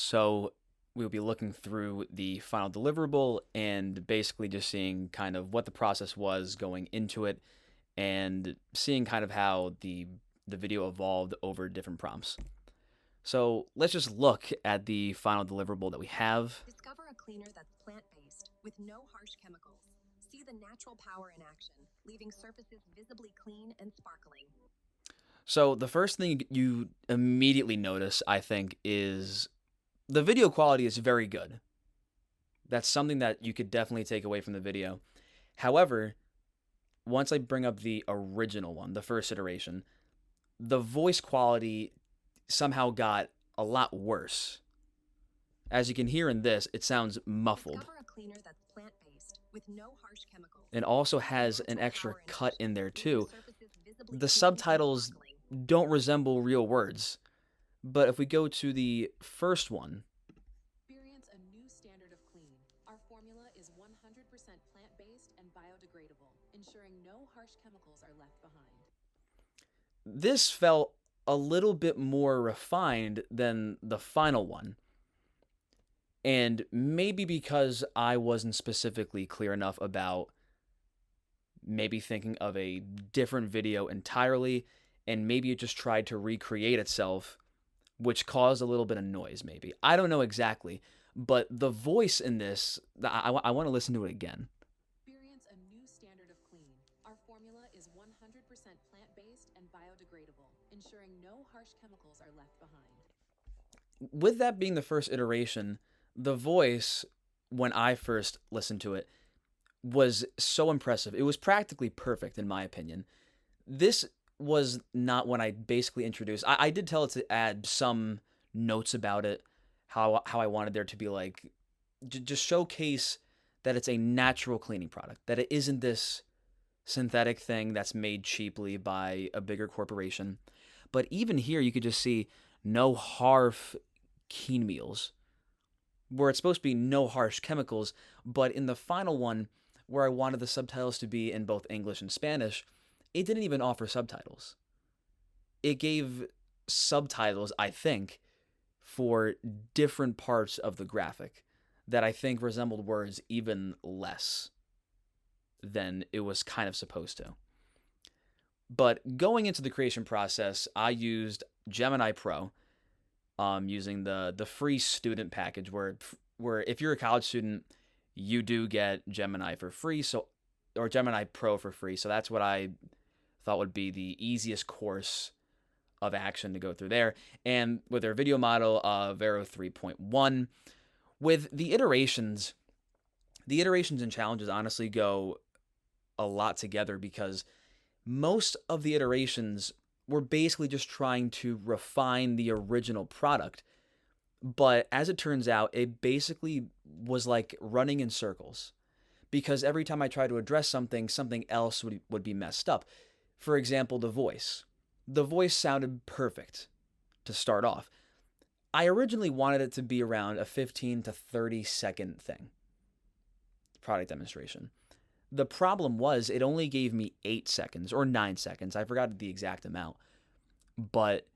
So we'll be looking through the final deliverable and basically just seeing kind of what the process was going into it and seeing kind of how the video evolved over different prompts. So let's just look at the final deliverable that we have. Discover a cleaner that's plant-based with no harsh chemicals. See the natural power in action, leaving surfaces visibly clean and sparkling. So the first thing you immediately notice, I think, is the video quality is very good. That's something that you could definitely take away from the video. However, once I bring up the original one, the first iteration, the voice quality somehow got a lot worse. As you can hear in this, it sounds muffled. Discover a cleaner that's plant-based with no harsh chemicals. It also See the has an natural extra power in cut action, in there leaving too. surfaces visibly The clean and subtitles sparkling. don't resemble real words. But if we go to the first one, Experience a new standard of clean. Our formula is 100% plant-based and biodegradable, ensuring no harsh chemicals are left behind. this felt a little bit more refined than the final one. And maybe because I wasn't specifically clear enough about maybe thinking of a different video entirely, and maybe it just tried to recreate itself, which caused a little bit of noise, maybe. I don't know exactly, but the voice in this, I want to listen to it again. Experience a new standard of clean. Our formula is 100% plant-based and biodegradable, ensuring no harsh chemicals are left behind. With that being the first iteration, the voice, when I first listened to it, was so impressive. It was practically perfect, in my opinion. This was not when I basically introduced. I did tell it to add some notes about it, how I wanted there to be like, just showcase that it's a natural cleaning product, that it isn't this synthetic thing that's made cheaply by a bigger corporation. But even here, you could just see no harsh keen meals, where it's supposed to be no harsh chemicals. But in the final one, where I wanted the subtitles to be in both English and Spanish, it didn't even offer subtitles. It gave subtitles, I think, for different parts of the graphic that I think resembled words even less than it was kind of supposed to. But going into the creation process, I used Gemini Pro, using the free student package where if you're a college student, you do get Gemini for free, so or Gemini Pro for free. So that's what I thought would be the easiest course of action to go through there. And with their video model of Vero 3.1, with the iterations and challenges honestly go a lot together because most of the iterations were basically just trying to refine the original product. But as it turns out, it basically was like running in circles because every time I tried to address something, something else would be messed up. For example, the voice. The voice sounded perfect to start off. I originally wanted it to be around a 15 to 30-second thing, product demonstration. The problem was it only gave me 8 seconds or 9 seconds. I forgot the exact amount. But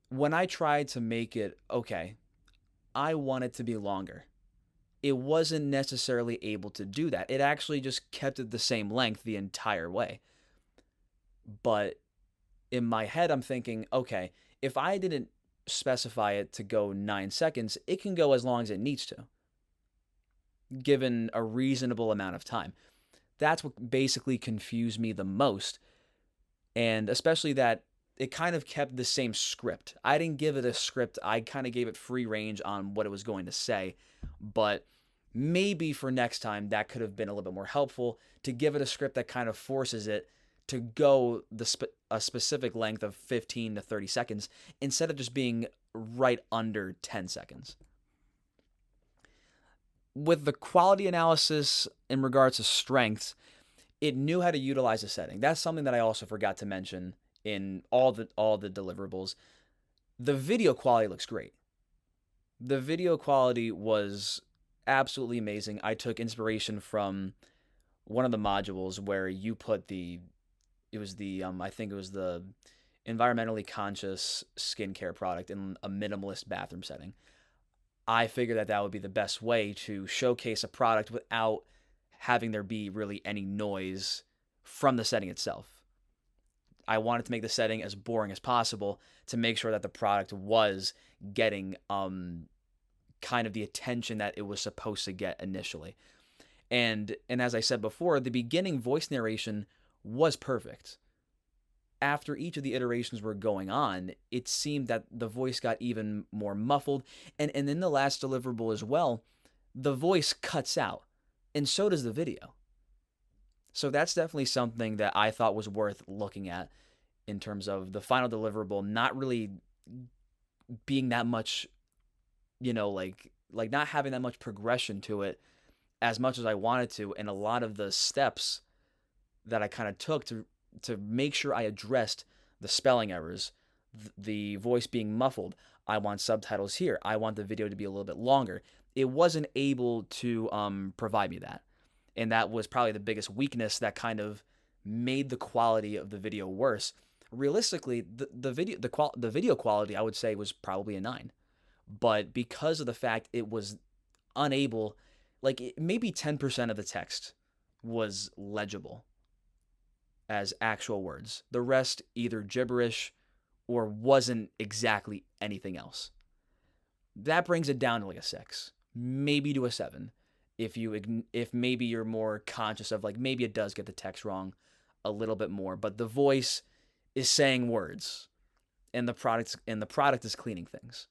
when I tried to make it, okay, I want it to be longer, it wasn't necessarily able to do that. It actually just kept it the same length the entire way. But in my head, I'm thinking, okay, if I didn't specify it to go 9 seconds, it can go as long as it needs to, given a reasonable amount of time. That's what basically confused me the most. And especially that it kind of kept the same script. I didn't give it a script, I kind of gave it free range on what it was going to say. But maybe for next time, that could have been a little bit more helpful to give it a script that kind of forces it to go a specific length of 15 to 30 seconds instead of just being right under 10 seconds. With the quality analysis in regards to strengths, it knew how to utilize a setting. That's something that I also forgot to mention in all the deliverables. The video quality looks great. The video quality was absolutely amazing. I took inspiration from one of the modules where you put it was the I think it was the environmentally conscious skincare product in a minimalist bathroom setting. I figured that that would be the best way to showcase a product without having there be really any noise from the setting itself. I wanted to make the setting as boring as possible to make sure that the product was getting kind of the attention that it was supposed to get initially. And as I said before, the beginning voice narration was perfect. After each of the iterations were going on, it seemed that the voice got even more muffled. And in the last deliverable as well, the voice cuts out, and so does the video. So that's definitely something that I thought was worth looking at in terms of the final deliverable not really being that much, like not having that much progression to it as much as I wanted to, and a lot of the steps that I kind of took to make sure I addressed the spelling errors, the voice being muffled. I want subtitles here. I want the video to be a little bit longer. It wasn't able to provide me that. And that was probably the biggest weakness that kind of made the quality of the video worse. Realistically, the video quality, I would say, was probably a 9. But because of the fact it was unable, maybe 10% of the text was legible as actual words. The rest either gibberish or wasn't exactly anything else. That brings it down to like a 6, maybe to a 7. If maybe you're more conscious of maybe it does get the text wrong a little bit more, but the voice is saying words and the product is cleaning things.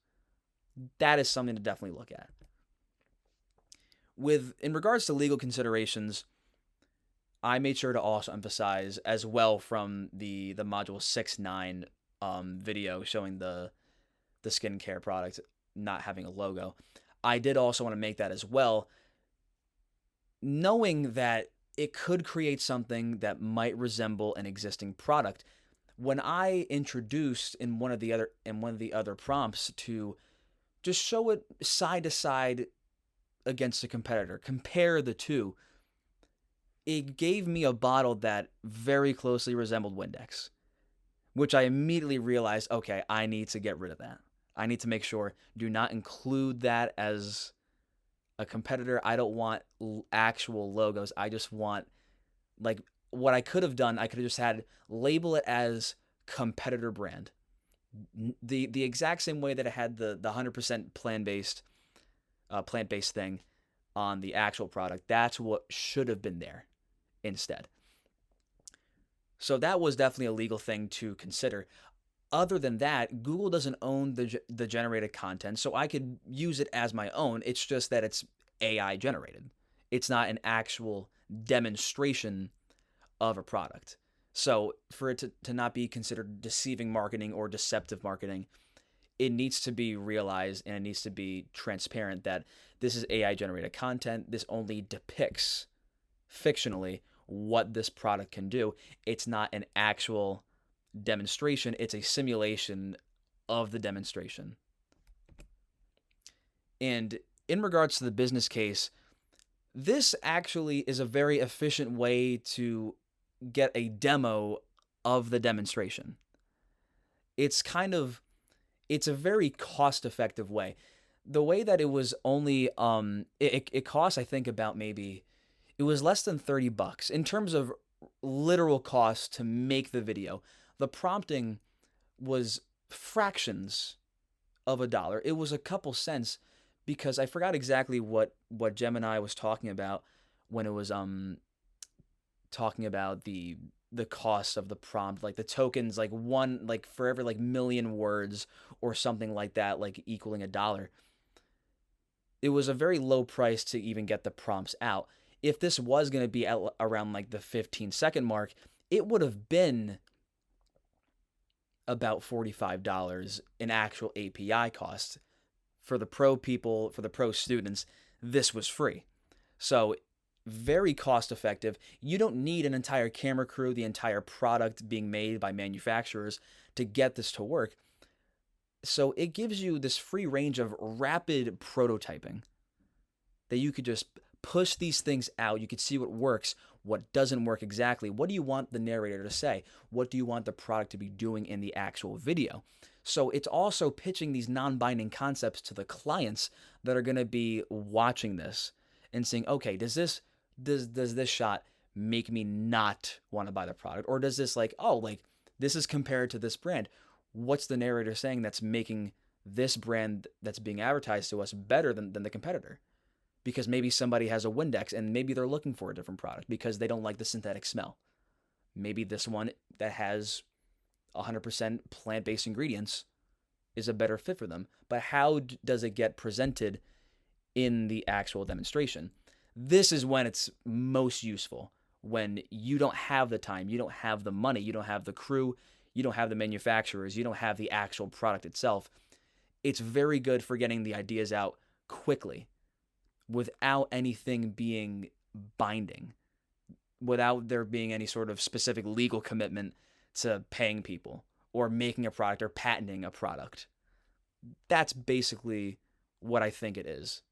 That is something to definitely look at. In regards to legal considerations, I made sure to also emphasize as well from the module 6.9 video showing the skincare product not having a logo. I did also want to make that as well, knowing that it could create something that might resemble an existing product. When I introduced in one of the other prompts to just show it side to side against a competitor, compare the two, it gave me a bottle that very closely resembled Windex, which I immediately realized, okay, I need to get rid of that. I need to make sure, do not include that as a competitor. I don't want actual logos. I just want, what I could have done, I could have just label it as competitor brand. The exact same way that it had the 100% plant-based thing on the actual product. That's what should have been there instead. So that was definitely a legal thing to consider. Other than that, Google doesn't own the generated content, so I could use it as my own. It's just that it's AI generated. It's not an actual demonstration of a product. So for it to not be considered deceiving marketing or deceptive marketing, it needs to be realized and it needs to be transparent that this is AI generated content. This only depicts fictionally what this product can do. It's not an actual demonstration. It's a simulation of the demonstration. And in regards to the business case, this actually is a very efficient way to get a demo of the demonstration. It's a very cost-effective way. The way that it was only, it cost, I think, about it was less than $30 in terms of literal cost to make the video. The prompting was fractions of $1. It was a couple cents because I forgot exactly what Gemini was talking about when it was talking about the cost of the prompt, the tokens, one, for every million words or something like that, equaling $1. It was a very low price to even get the prompts out. If this was going to be at around the 15-second mark, it would have been about $45 in actual API cost. For the pro people, for the pro students, this was free. So very cost effective. You don't need an entire camera crew, the entire product being made by manufacturers to get this to work. So it gives you this free range of rapid prototyping that you could just push these things out. You can see what works, what doesn't work exactly. What do you want the narrator to say? What do you want the product to be doing in the actual video? So it's also pitching these non-binding concepts to the clients that are going to be watching this and saying, okay, does this shot make me not want to buy the product? Or does this this is compared to this brand. What's the narrator saying that's making this brand that's being advertised to us better than the competitor? Because maybe somebody has a Windex and maybe they're looking for a different product because they don't like the synthetic smell. Maybe this one that has 100% plant-based ingredients is a better fit for them. But how does it get presented in the actual demonstration? This is when it's most useful, when you don't have the time, you don't have the money, you don't have the crew, you don't have the manufacturers, you don't have the actual product itself. It's very good for getting the ideas out quickly without anything being binding, without there being any sort of specific legal commitment to paying people or making a product or patenting a product. That's basically what I think it is.